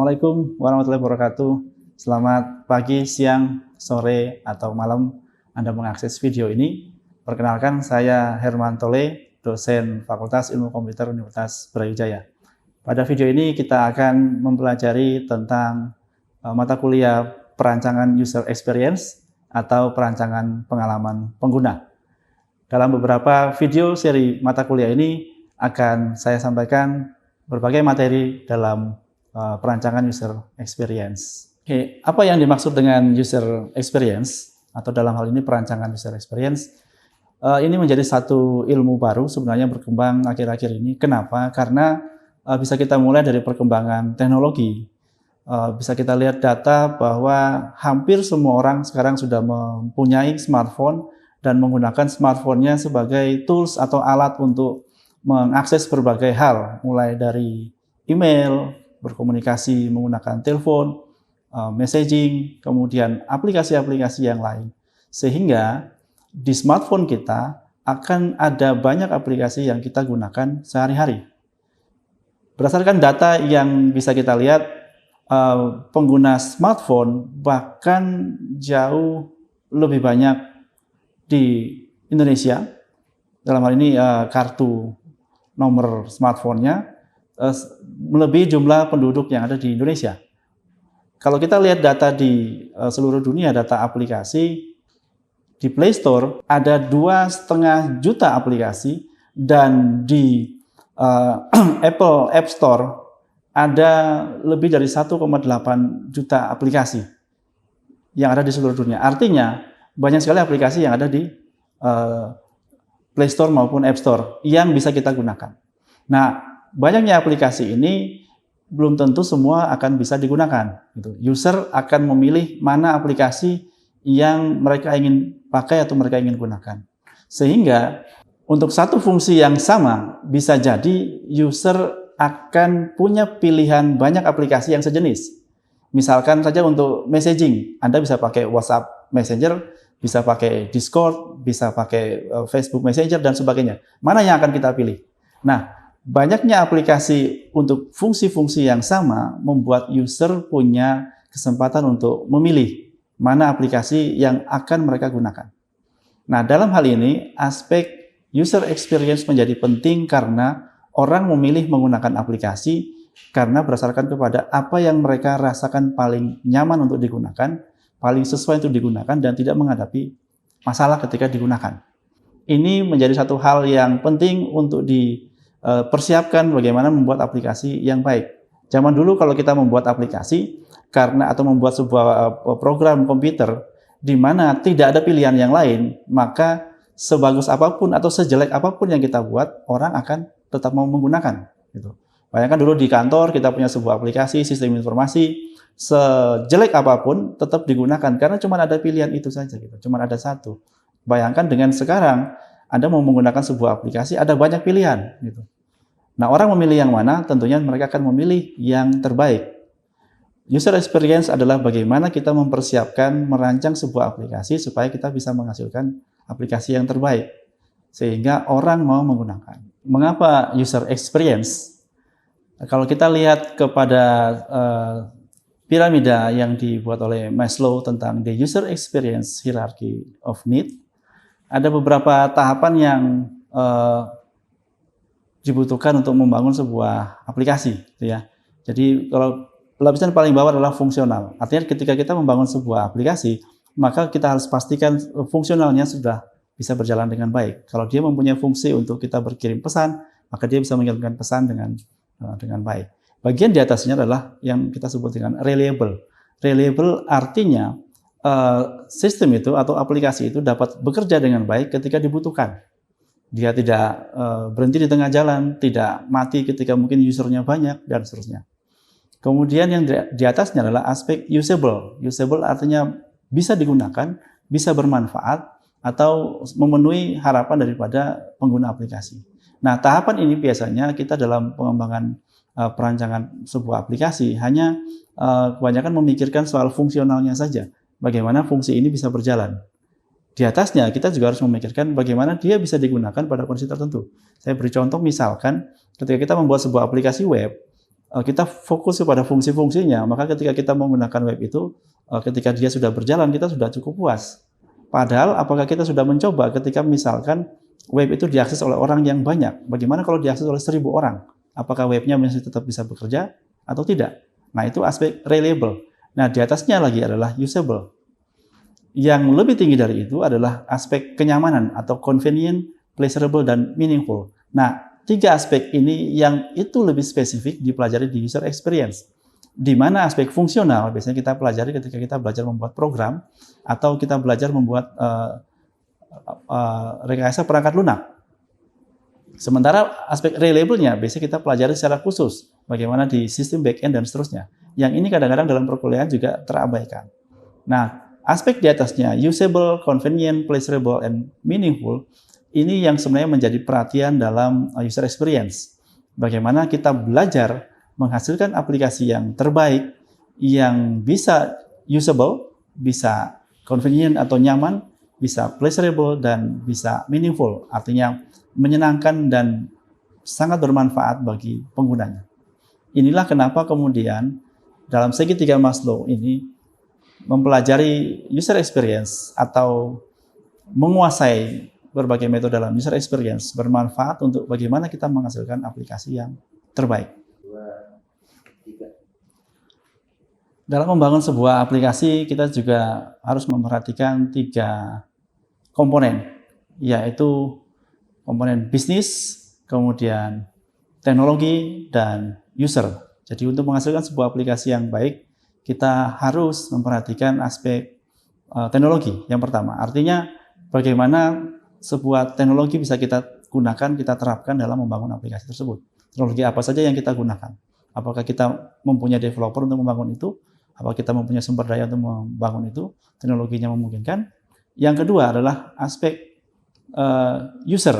Assalamualaikum warahmatullahi wabarakatuh. Selamat pagi, siang, sore, atau malam Anda mengakses video ini. Perkenalkan, saya Herman Tole, dosen Fakultas Ilmu Komputer Universitas Brawijaya. Pada video ini kita akan mempelajari tentang mata kuliah perancangan user experience atau perancangan pengalaman pengguna. Dalam beberapa video seri mata kuliah ini akan saya sampaikan berbagai materi dalam perancangan user experience. Oke, apa yang dimaksud dengan user experience atau dalam hal ini perancangan user experience? Ini menjadi satu ilmu baru sebenarnya berkembang akhir-akhir ini. Kenapa? Karena bisa kita mulai dari perkembangan teknologi. Bisa kita lihat data bahwa hampir semua orang sekarang sudah mempunyai smartphone dan menggunakan smartphone-nya sebagai tools atau alat untuk mengakses berbagai hal, mulai dari email, berkomunikasi menggunakan telepon, messaging, kemudian aplikasi-aplikasi yang lain. Sehingga di smartphone kita akan ada banyak aplikasi yang kita gunakan sehari-hari. Berdasarkan data yang bisa kita lihat, pengguna smartphone bahkan jauh lebih banyak di Indonesia. Dalam hal ini kartu nomor smartphone-nya melebihi jumlah penduduk yang ada di Indonesia. Kalau kita lihat data di seluruh dunia, data aplikasi di Play Store ada 2,5 juta aplikasi dan di Apple App Store ada lebih dari 1,8 juta aplikasi yang ada di seluruh dunia. Artinya banyak sekali aplikasi yang ada di Play Store maupun App Store yang bisa kita gunakan. Nah, banyaknya aplikasi ini belum tentu semua akan bisa digunakan. User akan memilih mana aplikasi yang mereka ingin pakai atau mereka ingin gunakan. Sehingga untuk satu fungsi yang sama bisa jadi user akan punya pilihan banyak aplikasi yang sejenis. Misalkan saja untuk messaging, Anda bisa pakai WhatsApp Messenger, bisa pakai Discord, bisa pakai Facebook Messenger, dan sebagainya. Mana yang akan kita pilih? Nah, banyaknya aplikasi untuk fungsi-fungsi yang sama membuat user punya kesempatan untuk memilih mana aplikasi yang akan mereka gunakan. Nah, dalam hal ini aspek user experience menjadi penting karena orang memilih menggunakan aplikasi karena berdasarkan kepada apa yang mereka rasakan paling nyaman untuk digunakan, paling sesuai untuk digunakan, dan tidak menghadapi masalah ketika digunakan. Ini menjadi satu hal yang penting untuk persiapkan bagaimana membuat aplikasi yang baik. Zaman dulu kalau kita membuat aplikasi atau membuat sebuah program komputer di mana tidak ada pilihan yang lain, maka sebagus apapun atau sejelek apapun yang kita buat, orang akan tetap mau menggunakan. Bayangkan dulu di kantor kita punya sebuah aplikasi sistem informasi, sejelek apapun tetap digunakan karena cuma ada pilihan itu saja, cuma ada satu. Bayangkan dengan sekarang Anda mau menggunakan sebuah aplikasi, ada banyak pilihan. Nah, orang memilih yang mana? Tentunya mereka akan memilih yang terbaik. User experience adalah bagaimana kita mempersiapkan, merancang sebuah aplikasi supaya kita bisa menghasilkan aplikasi yang terbaik. Sehingga orang mau menggunakan. Mengapa user experience? Kalau kita lihat kepada piramida yang dibuat oleh Maslow tentang the user experience hierarchy of need, ada beberapa tahapan yang dibutuhkan untuk membangun sebuah aplikasi. Jadi kalau lapisan paling bawah adalah fungsional. Artinya ketika kita membangun sebuah aplikasi, maka kita harus pastikan fungsionalnya sudah bisa berjalan dengan baik. Kalau dia mempunyai fungsi untuk kita berkirim pesan, maka dia bisa mengirimkan pesan dengan baik. Bagian di atasnya adalah yang kita sebut dengan reliable. Reliable artinya sistem itu atau aplikasi itu dapat bekerja dengan baik ketika dibutuhkan. Dia tidak berhenti di tengah jalan, tidak mati ketika mungkin usernya banyak, dan seterusnya. Kemudian yang di atasnya adalah aspek usable. Usable artinya bisa digunakan, bisa bermanfaat, atau memenuhi harapan daripada pengguna aplikasi. Nah, tahapan ini biasanya kita dalam pengembangan perancangan sebuah aplikasi hanya kebanyakan memikirkan soal fungsionalnya saja. Bagaimana fungsi ini bisa berjalan. Di atasnya kita juga harus memikirkan bagaimana dia bisa digunakan pada kondisi tertentu. Saya beri contoh, misalkan ketika kita membuat sebuah aplikasi web, kita fokus kepada fungsi-fungsinya, maka ketika kita menggunakan web itu, ketika dia sudah berjalan, kita sudah cukup puas. Padahal apakah kita sudah mencoba ketika misalkan web itu diakses oleh orang yang banyak? Bagaimana kalau diakses oleh 1.000 orang? Apakah webnya masih tetap bisa bekerja atau tidak? Nah, itu aspek reliable. Nah, di atasnya lagi adalah usable. Yang lebih tinggi dari itu adalah aspek kenyamanan atau convenient, pleasurable, dan meaningful. Nah, 3 aspek ini yang itu lebih spesifik dipelajari di user experience. Di mana aspek fungsional biasanya kita pelajari ketika kita belajar membuat program atau kita belajar membuat rekayasa perangkat lunak. Sementara aspek reliable-nya biasanya kita pelajari secara khusus, bagaimana di sistem back-end dan seterusnya. Yang ini kadang-kadang dalam perkuliahan juga terabaikan. Nah, aspek di atasnya, usable, convenient, pleasurable, and meaningful, ini yang sebenarnya menjadi perhatian dalam user experience. Bagaimana kita belajar menghasilkan aplikasi yang terbaik, yang bisa usable, bisa convenient atau nyaman, bisa pleasurable, dan bisa meaningful, artinya menyenangkan dan sangat bermanfaat bagi penggunanya. Inilah kenapa kemudian dalam segitiga Maslow ini mempelajari user experience atau menguasai berbagai metode dalam user experience bermanfaat untuk bagaimana kita menghasilkan aplikasi yang terbaik. Dalam membangun sebuah aplikasi, kita juga harus memperhatikan 3 komponen, yaitu komponen bisnis, kemudian teknologi, dan user. Jadi untuk menghasilkan sebuah aplikasi yang baik, kita harus memperhatikan aspek teknologi yang pertama. Artinya bagaimana sebuah teknologi bisa kita gunakan, kita terapkan dalam membangun aplikasi tersebut. Teknologi apa saja yang kita gunakan? Apakah kita mempunyai developer untuk membangun itu? Apakah kita mempunyai sumber daya untuk membangun itu? Teknologinya memungkinkan. Yang kedua adalah aspek user.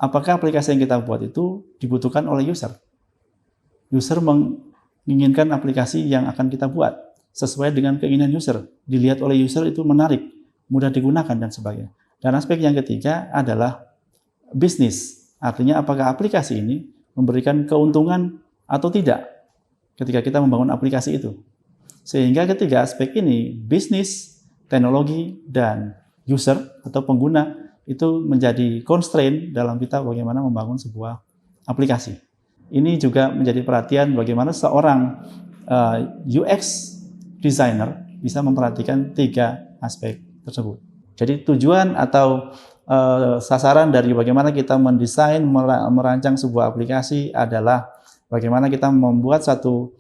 Apakah aplikasi yang kita buat itu dibutuhkan oleh user? User menginginkan aplikasi yang akan kita buat sesuai dengan keinginan user. Dilihat oleh user itu menarik, mudah digunakan, dan sebagainya. Dan aspek yang ketiga adalah bisnis. Artinya apakah aplikasi ini memberikan keuntungan atau tidak ketika kita membangun aplikasi itu. Sehingga ketiga aspek ini, bisnis, teknologi, dan user atau pengguna, itu menjadi constraint dalam kita bagaimana membangun sebuah aplikasi. Ini juga menjadi perhatian bagaimana seorang UX designer bisa memperhatikan 3 aspek tersebut. Jadi tujuan atau sasaran dari bagaimana kita mendesain, merancang sebuah aplikasi adalah bagaimana kita membuat satu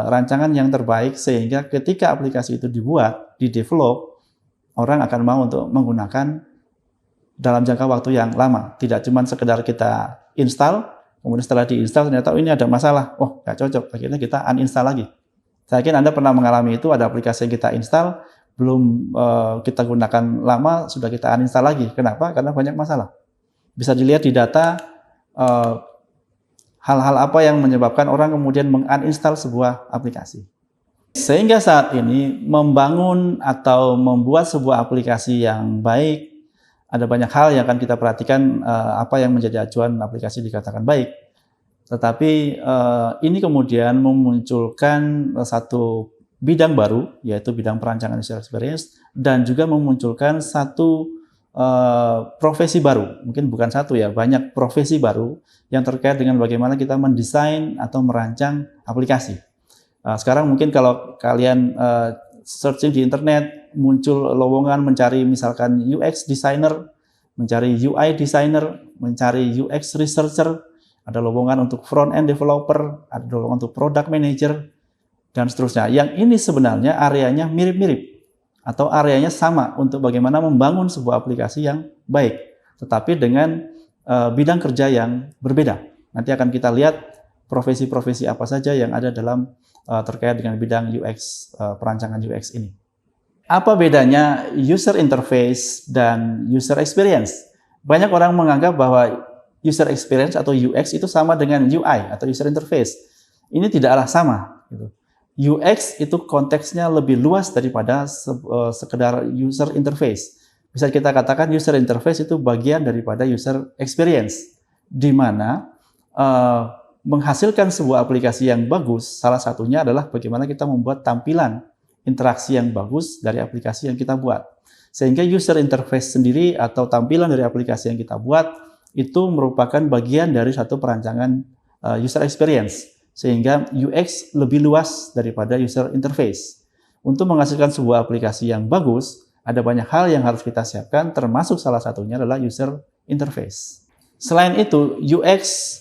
rancangan yang terbaik sehingga ketika aplikasi itu dibuat, didevelop, orang akan mau untuk menggunakan dalam jangka waktu yang lama. Tidak cuma sekedar kita install, kemudian setelah diinstal ternyata ini ada masalah, oh nggak cocok, akhirnya kita uninstall lagi. Saya yakin Anda pernah mengalami itu, ada aplikasi yang kita install, belum kita gunakan lama, sudah kita uninstall lagi. Kenapa? Karena banyak masalah. Bisa dilihat di data hal-hal apa yang menyebabkan orang kemudian menguninstall sebuah aplikasi. Sehingga saat ini membangun atau membuat sebuah aplikasi yang baik, ada banyak hal yang akan kita perhatikan apa yang menjadi acuan aplikasi dikatakan baik. Tetapi ini kemudian memunculkan satu bidang baru, yaitu bidang perancangan user experience, dan juga memunculkan satu profesi baru. Mungkin bukan satu ya, banyak profesi baru yang terkait dengan bagaimana kita mendesain atau merancang aplikasi. Sekarang mungkin kalau kalian searching di internet, muncul lowongan mencari misalkan UX designer, mencari UI designer, mencari UX researcher, ada lowongan untuk front-end developer, ada lowongan untuk product manager, dan seterusnya. Yang ini sebenarnya areanya mirip-mirip, atau areanya sama untuk bagaimana membangun sebuah aplikasi yang baik, tetapi dengan bidang kerja yang berbeda. Nanti akan kita lihat profesi-profesi apa saja yang ada dalam terkait dengan bidang UX, perancangan UX ini. Apa bedanya user interface dan user experience? Banyak orang menganggap bahwa user experience atau UX itu sama dengan UI atau user interface. Ini tidaklah sama. UX itu konteksnya lebih luas daripada sekedar user interface. Bisa kita katakan user interface itu bagian daripada user experience, di mana menghasilkan sebuah aplikasi yang bagus, salah satunya adalah bagaimana kita membuat tampilan interaksi yang bagus dari aplikasi yang kita buat. Sehingga user interface sendiri atau tampilan dari aplikasi yang kita buat itu merupakan bagian dari satu perancangan user experience. Sehingga UX lebih luas daripada user interface. Untuk menghasilkan sebuah aplikasi yang bagus, ada banyak hal yang harus kita siapkan, termasuk salah satunya adalah user interface. Selain itu, UX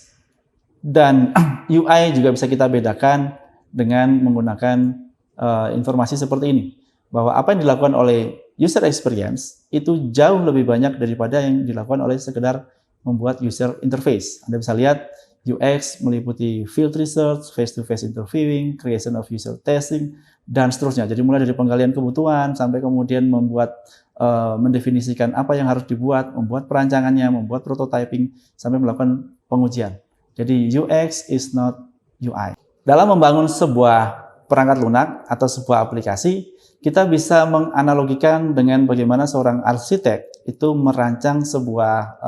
dan UI juga bisa kita bedakan dengan menggunakan informasi seperti ini. Bahwa apa yang dilakukan oleh user experience itu jauh lebih banyak daripada yang dilakukan oleh sekedar membuat user interface. Anda bisa lihat UX meliputi field research, face-to-face interviewing, creation of user testing, dan seterusnya. Jadi mulai dari penggalian kebutuhan sampai kemudian mendefinisikan apa yang harus dibuat, membuat perancangannya, membuat prototyping, sampai melakukan pengujian. Jadi UX is not UI. Dalam membangun sebuah perangkat lunak atau sebuah aplikasi, kita bisa menganalogikan dengan bagaimana seorang arsitek itu merancang sebuah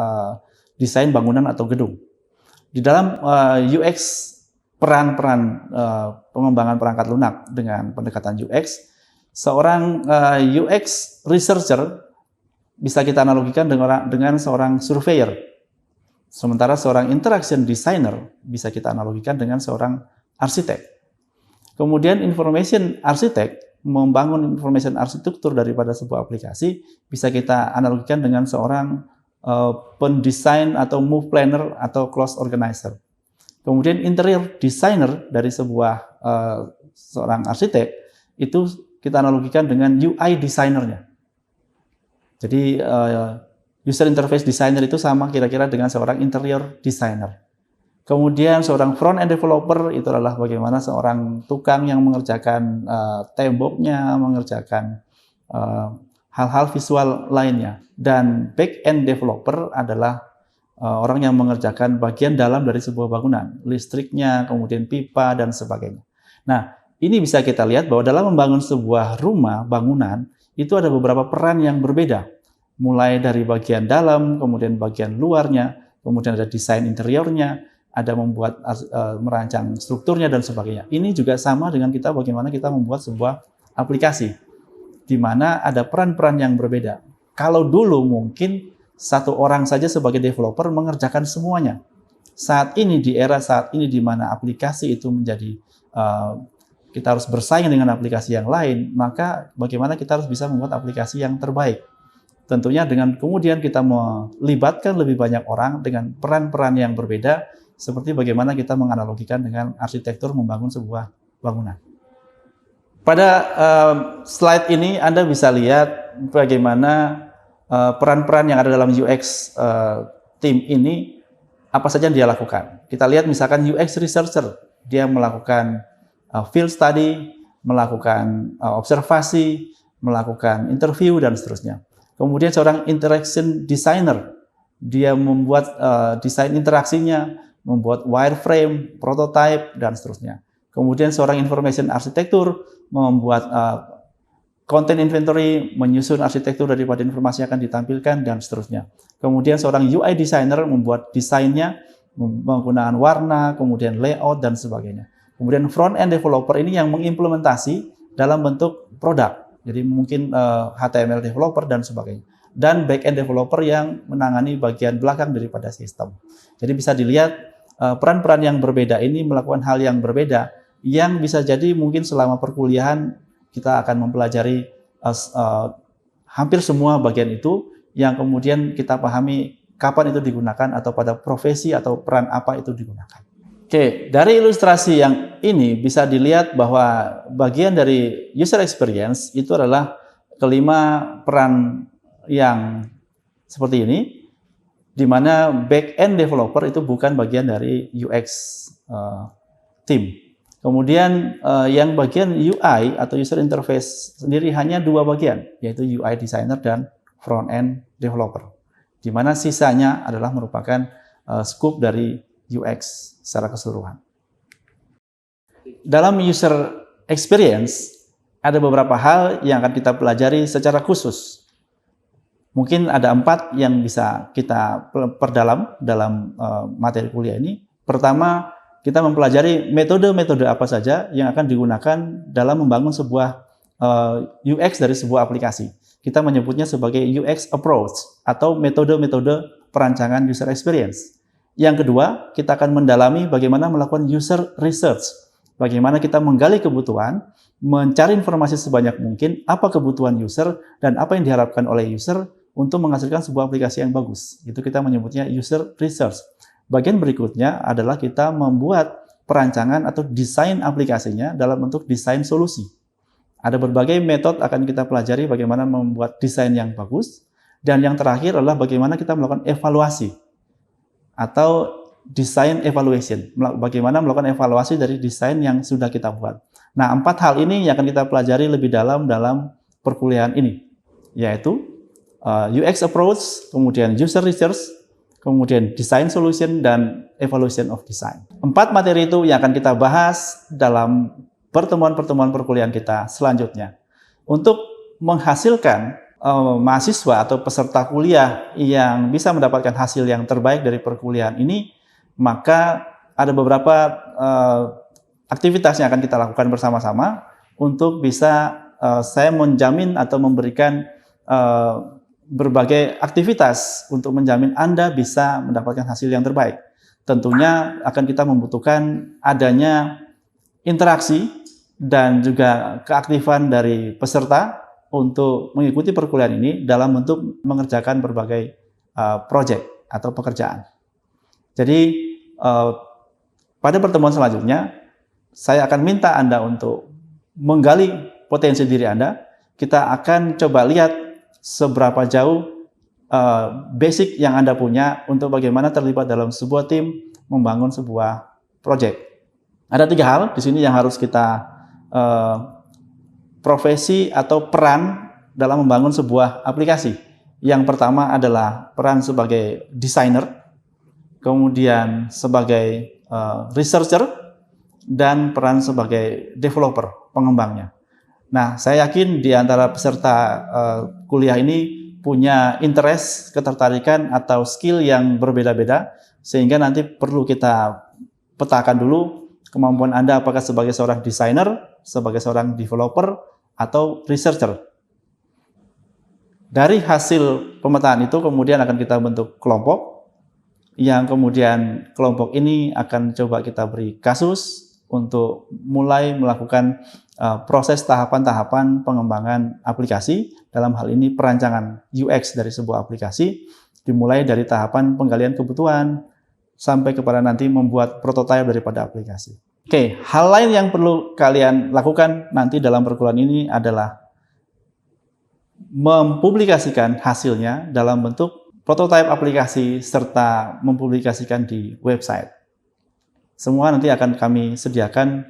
desain bangunan atau gedung. Di dalam UX, peran-peran pengembangan perangkat lunak dengan pendekatan UX, seorang UX researcher bisa kita analogikan dengan seorang surveyor. Sementara seorang interaction designer bisa kita analogikan dengan seorang arsitek. Kemudian information architect membangun information arsitektur daripada sebuah aplikasi bisa kita analogikan dengan seorang pendesain atau move planner atau close organizer. Kemudian interior designer dari seorang arsitek itu kita analogikan dengan UI designernya. Jadi user interface designer itu sama kira-kira dengan seorang interior designer. Kemudian seorang front-end developer itu adalah bagaimana seorang tukang yang mengerjakan temboknya, mengerjakan hal-hal visual lainnya. Dan back-end developer adalah orang yang mengerjakan bagian dalam dari sebuah bangunan, listriknya, kemudian pipa, dan sebagainya. Nah, ini bisa kita lihat bahwa dalam membangun sebuah rumah, bangunan, itu ada beberapa peran yang berbeda. Mulai dari bagian dalam, kemudian bagian luarnya, kemudian ada desain interiornya, ada merancang strukturnya dan sebagainya. Ini juga sama dengan kita bagaimana kita membuat sebuah aplikasi, di mana ada peran-peran yang berbeda. Kalau dulu mungkin satu orang saja sebagai developer mengerjakan semuanya. Saat ini, di era saat ini di mana aplikasi itu menjadi, kita harus bersaing dengan aplikasi yang lain, maka bagaimana kita harus bisa membuat aplikasi yang terbaik. Tentunya dengan kemudian kita melibatkan lebih banyak orang dengan peran-peran yang berbeda, seperti bagaimana kita menganalogikan dengan arsitektur membangun sebuah bangunan. Pada slide ini Anda bisa lihat bagaimana peran-peran yang ada dalam UX tim ini, apa saja yang dia lakukan. Kita lihat misalkan UX researcher, dia melakukan field study, melakukan observasi, melakukan interview, dan seterusnya. Kemudian seorang interaction designer, dia membuat desain interaksinya, membuat wireframe, prototype, dan seterusnya. Kemudian seorang information arsitektur membuat content inventory, menyusun arsitektur daripada informasi yang akan ditampilkan, dan seterusnya. Kemudian seorang UI designer membuat desainnya, menggunakan warna, kemudian layout, dan sebagainya. Kemudian front-end developer ini yang mengimplementasi dalam bentuk produk. Jadi mungkin HTML developer dan sebagainya. Dan back-end developer yang menangani bagian belakang daripada sistem. Jadi bisa dilihat peran-peran yang berbeda ini melakukan hal yang berbeda, yang bisa jadi mungkin selama perkuliahan kita akan mempelajari hampir semua bagian itu, yang kemudian kita pahami kapan itu digunakan atau pada profesi atau peran apa itu digunakan. Oke, dari ilustrasi yang ini bisa dilihat bahwa bagian dari user experience itu adalah kelima peran yang seperti ini, di mana back-end developer itu bukan bagian dari UX team. Kemudian yang bagian UI atau user interface sendiri hanya dua bagian, yaitu UI designer dan front-end developer. Di mana sisanya adalah merupakan scope dari UX secara keseluruhan. Dalam user experience, ada beberapa hal yang akan kita pelajari secara khusus. Mungkin ada 4 yang bisa kita perdalam dalam materi kuliah ini. Pertama, kita mempelajari metode-metode apa saja yang akan digunakan dalam membangun sebuah UX dari sebuah aplikasi. Kita menyebutnya sebagai UX approach atau metode-metode perancangan user experience. Yang kedua, kita akan mendalami bagaimana melakukan user research. Bagaimana kita menggali kebutuhan, mencari informasi sebanyak mungkin, apa kebutuhan user, dan apa yang diharapkan oleh user untuk menghasilkan sebuah aplikasi yang bagus. Itu kita menyebutnya user research. Bagian berikutnya adalah kita membuat perancangan atau desain aplikasinya dalam bentuk desain solusi. Ada berbagai metode akan kita pelajari bagaimana membuat desain yang bagus. Dan yang terakhir adalah bagaimana kita melakukan evaluasi atau design evaluation. Bagaimana melakukan evaluasi dari desain yang sudah kita buat. Nah, 4 hal ini yang akan kita pelajari lebih dalam perkuliahan ini, yaitu UX approach, kemudian user research, kemudian design solution, dan evaluation of design. 4 materi itu yang akan kita bahas dalam pertemuan-pertemuan perkuliahan kita selanjutnya. Untuk menghasilkan mahasiswa atau peserta kuliah yang bisa mendapatkan hasil yang terbaik dari perkuliahan ini, maka ada beberapa aktivitas yang akan kita lakukan bersama-sama untuk bisa saya menjamin atau memberikan berbagai aktivitas untuk menjamin Anda bisa mendapatkan hasil yang terbaik. Tentunya akan kita membutuhkan adanya interaksi dan juga keaktifan dari peserta untuk mengikuti perkuliahan ini dalam bentuk mengerjakan berbagai proyek atau pekerjaan. Jadi pada pertemuan selanjutnya saya akan minta Anda untuk menggali potensi diri Anda. Kita akan coba lihat seberapa jauh basic yang Anda punya untuk bagaimana terlibat dalam sebuah tim membangun sebuah proyek. Ada 3 hal di sini yang harus kita profesi atau peran dalam membangun sebuah aplikasi. Yang pertama adalah peran sebagai desainer, kemudian sebagai researcher, dan peran sebagai developer, pengembangnya. Nah, saya yakin di antara peserta kuliah ini punya interest, ketertarikan, atau skill yang berbeda-beda, sehingga nanti perlu kita petakan dulu kemampuan Anda apakah sebagai seorang desainer, sebagai seorang developer, atau researcher. Dari hasil pemetaan itu kemudian akan kita bentuk kelompok, yang kemudian kelompok ini akan coba kita beri kasus untuk mulai melakukan proses tahapan-tahapan pengembangan aplikasi. Dalam hal ini perancangan UX dari sebuah aplikasi, dimulai dari tahapan penggalian kebutuhan, sampai kepada nanti membuat prototipe daripada aplikasi. Oke, hal lain yang perlu kalian lakukan nanti dalam perkuliahan ini adalah mempublikasikan hasilnya dalam bentuk prototipe aplikasi serta mempublikasikan di website. Semua nanti akan kami sediakan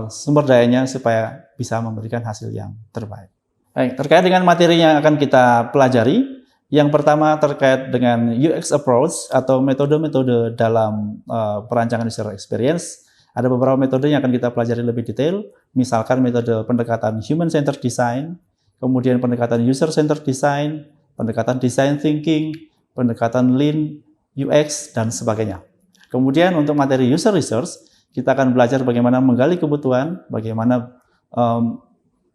sumber dayanya supaya bisa memberikan hasil yang terbaik. Baik, terkait dengan materi yang akan kita pelajari, yang pertama terkait dengan UX approach atau metode-metode dalam perancangan user experience. Ada beberapa metode yang akan kita pelajari lebih detail, misalkan metode pendekatan human-centered design, kemudian pendekatan user-centered design, pendekatan design thinking, pendekatan lean UX, dan sebagainya. Kemudian untuk materi user research, kita akan belajar bagaimana menggali kebutuhan, bagaimana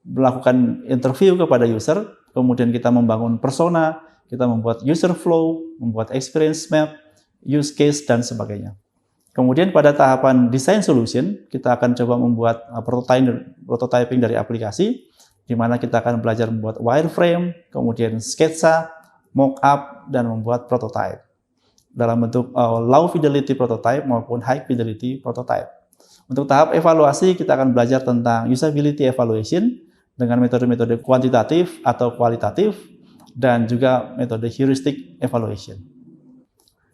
melakukan interview kepada user, kemudian kita membangun persona, kita membuat user flow, membuat experience map, use case, dan sebagainya. Kemudian pada tahapan design solution, kita akan coba membuat prototyping dari aplikasi, di mana kita akan belajar membuat wireframe, kemudian sketsa, mockup, dan membuat prototype dalam bentuk low fidelity prototype maupun high fidelity prototype. Untuk tahap evaluasi, kita akan belajar tentang usability evaluation dengan metode-metode kuantitatif atau kualitatif, dan juga metode heuristic evaluation.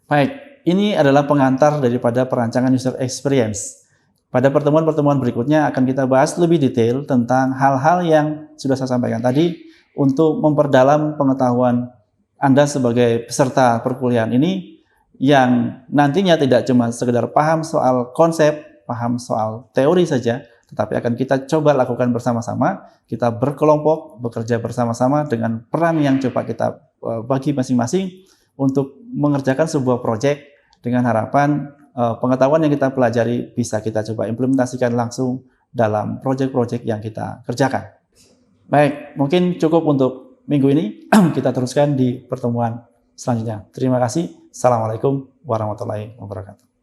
Baik, ini adalah pengantar daripada perancangan user experience. Pada pertemuan-pertemuan berikutnya akan kita bahas lebih detail tentang hal-hal yang sudah saya sampaikan tadi untuk memperdalam pengetahuan Anda sebagai peserta perkuliahan ini, yang nantinya tidak cuma sekedar paham soal konsep, paham soal teori saja, tetapi akan kita coba lakukan bersama-sama, kita berkelompok, bekerja bersama-sama dengan peran yang coba kita bagi masing-masing untuk mengerjakan sebuah proyek dengan harapan pengetahuan yang kita pelajari bisa kita coba implementasikan langsung dalam proyek-proyek yang kita kerjakan. Baik, mungkin cukup untuk minggu ini. Kita teruskan di pertemuan selanjutnya. Terima kasih. Assalamualaikum warahmatullahi wabarakatuh.